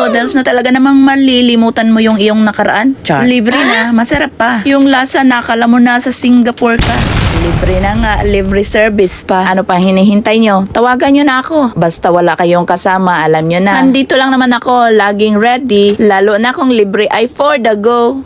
noodles na talaga namang malilimutan mo yung iyong nakaraan. Char. Libre na, masarap pa. Yung lasa nakala mo na sa Singapore ka. Libre na nga, libre service pa. Ano pa hinihintay nyo? Tawagan nyo na ako. Basta wala kayong kasama, alam nyo na. Nandito lang naman ako, laging ready. Lalo na kung libre ay for the go.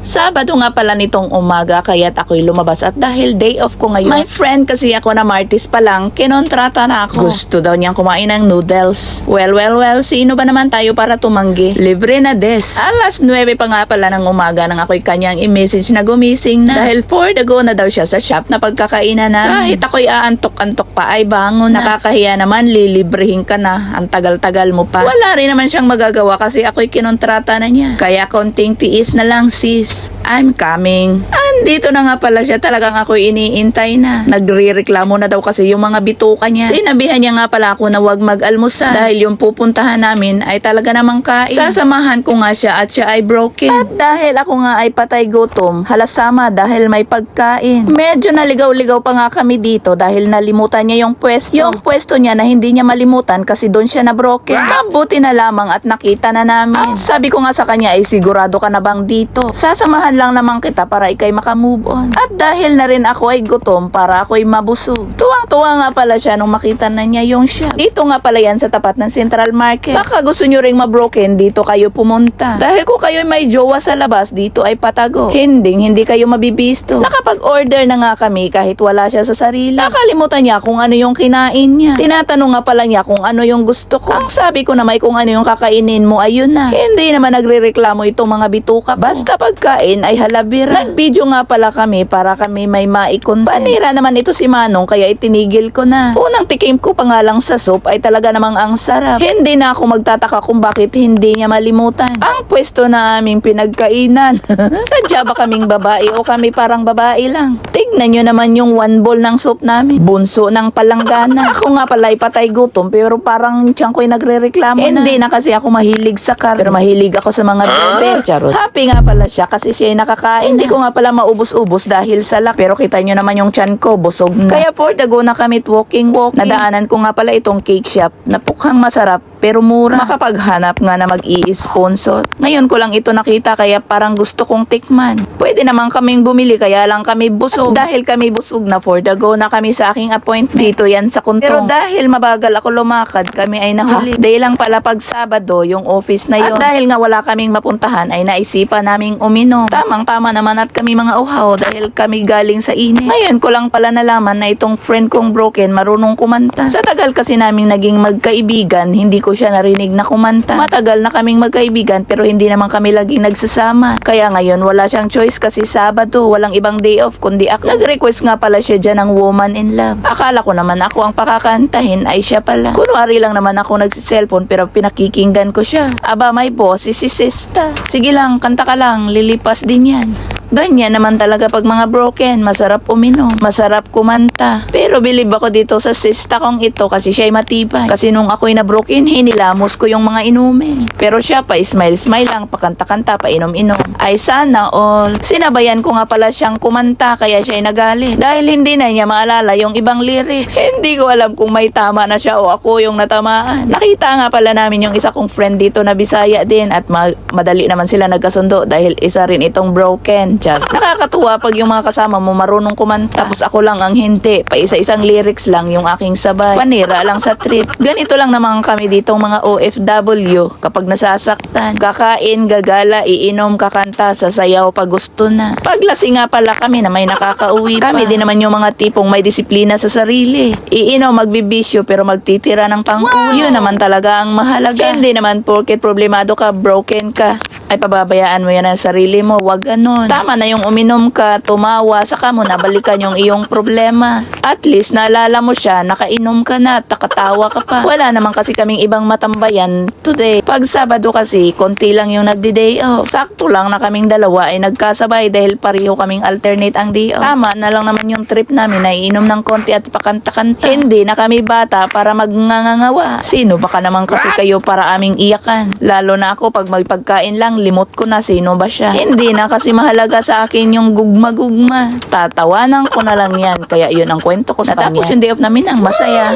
Sabado nga pala nitong umaga kaya't ako'y lumabas at dahil day off ko ngayon. My friend kasi ako na Martis pa lang, kinontrata na ako. Gusto daw niyang kumain ng noodles. Well, sino ba naman tayo para tumanggi? Libre na des. Alas 9 pa nga pala ng umaga nang ako'y kanyang i-message na gumising na. Dahil for the go na daw siya sa shop na pagkakainan na. Kahit ako'y aantok-antok pa ay bangon na. Nakakahiya naman, lilibrehin ka na. Ang tagal-tagal mo pa. Wala rin naman siyang magagawa kasi ako'y kinontrata na niya. Kaya konting tiis na lang sis. I'm coming. Andito na nga pala siya. Talagang ako'y iniintay na. Nagre-reklamo na daw kasi yung mga bituka niya. Sinabihan niya nga pala ako na wag mag-almusal dahil yung pupuntahan namin ay talaga namang kain. Sasamahan ko nga siya at siya ay broken. At dahil ako nga ay patay gutom, halasama dahil may pagkain. Medyo naligaw-ligaw pa nga kami dito dahil nalimutan niya yung pwesto. Yung pwesto niya na hindi niya malimutan kasi doon siya na broken. Mabuti na lamang at nakita na namin. Sabi ko nga sa kanya ay sigurado ka na bang dito? Sasamahan lang naman kita para ikay makamove on. At dahil na rin ako ay gutom para ako'y mabusog. Tuwang-tuwa nga pala siya nung makita na niya yung shop. Dito nga pala yan sa tapat ng Central Market. Baka gusto nyo ring mabroken, dito kayo pumunta. Dahil kung kayo may jowa sa labas, dito ay patago. Hindi kayo mabibisto. Nakapag-order na nga kami kahit wala siya sa sarili. Nakalimutan niya kung ano yung kinain niya. Tinatanong nga pala niya kung ano yung gusto ko. Ang sabi ko na may kung ano yung kakainin mo, ayun na. Hindi naman nagre-reklamo itong mga bituka ko. Basta pagkain ay halabira. Nag-video nga pala kami para kami may maikon. Panira naman ito si Manong kaya itinigil ko na. Unang tikim ko pa nga lang sa soup ay talaga namang ang sarap. Hindi na ako magtataka kung bakit hindi niya malimutan. Ang pwesto na aming pinagkainan. Sadya ba kaming babae o kami parang babae lang? Tignan nyo naman yung one bowl ng soup namin. Bunso ng palanggana. Ako nga pala ay patay gutom pero parang tiyan ko'y nagre-reklamo na. Hindi na kasi ako mahilig sa karne. Pero mahilig ako sa mga bebe. Charot. Happy nga pala siya kasi siya ay nakakain. Hindi ko nga pala maubos-ubos dahil sa lak. Pero kita nyo naman yung tiyan ko, busog na. Kaya for the go na kami walking. Nadaanan ko nga pala itong cake shop na pukhang masarap pero mura. Makapaghanap nga na mag-i-sponsor. Ngayon ko lang ito nakita kaya parang gusto kong tikman. Pwede naman kaming bumili kaya lang kami busog. Dahil kami busog na for the go na kami sa aking appointment. Dito yan sa Kuntong. Pero dahil mabagal ako lumakad, kami ay nahuli. Day lang pala pag Sabado yung office na yun. At dahil nga wala kaming mapuntahan ay naisipan naming uminom. Tamang-tama naman at kami mga uhaw dahil kami galing sa init. Ngayon ko lang pala nalaman na itong friend kong broken marunong kumanta. Sa tagal kasi naming naging magkaibigan, hindi ko siya narinig na kumanta. Matagal na kaming magkaibigan pero hindi naman kami laging nagsasama. Kaya ngayon wala siyang choice kasi Sabado, walang ibang day off kundi ako. Nag-request nga pala siya dyan ng Woman in Love. Akala ko naman ako ang pakakantahin ay siya pala. Kunwari lang naman ako nagsiselfon pero pinakikinggan ko siya. Aba, may boss, si Sista. Sige lang, kanta ka lang, lilipas din yan. Ganyan naman talaga pag mga broken, masarap uminom, masarap kumanta. Pero bilib ako dito sa sista kong ito kasi siya ay matibay. Kasi nung ako'y na broken, hinilamos ko yung mga inumin. Pero siya pa smile lang, pakanta-kanta, painom-inom. Ay sana all. Sinabayan ko nga pala siyang kumanta kaya siya ay nagalit. Dahil hindi na niya maalala yung ibang lyrics. Hindi ko alam kung may tama na siya o ako yung natamaan. Nakita nga pala namin yung isa kong friend dito na Bisaya din at madali naman sila nagkasundo dahil isa rin itong broken. Nakakatuwa pag yung mga kasama mo marunong kumanta. Tapos ako lang ang hindi. Pa isa-isang lyrics lang yung aking sabay. Panira lang sa trip. Ganito lang naman kami ditong mga OFW. Kapag nasasaktan, kakain, gagala, iinom, kakanta, sasayaw pag gusto na. Paglasing nga pala kami na may nakakauwi pa. Kami din naman yung mga tipong may disiplina sa sarili. Iinom, magbibisyo pero magtitira ng pang-ulo. Yun naman talaga ang mahalaga. Hindi naman porket problemado ka, broken ka, ay pababayaan mo yan ang sarili mo. Wag ganun. Tama na yung uminom ka, tumawa, saka mo nabalikan yung iyong problema. At least naalala mo siya, nakainom ka na, takatawa ka pa. Wala naman kasi kaming ibang matambayan today. Pag Sabado kasi, konti lang yung nagdi-day off. Sakto lang na kaming dalawa ay nagkasabay dahil pareho kaming alternate ang day off. Tama na lang naman yung trip namin na iinom ng konti at pakanta-kanta. Hindi na kami bata para magngangawa. Sino baka naman kasi kayo para aming iyakan? Lalo na ako pag magpagkain lang, limot ko na sino ba siya. Hindi na kasi mahalaga sa akin yung gugma-gugma. Tatawanan ko na lang yan. Kaya yun ang kwento ko sa kanya. Natapos yung day off namin ang masaya.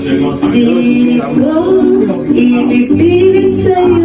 Di ko ipipilit sa'yo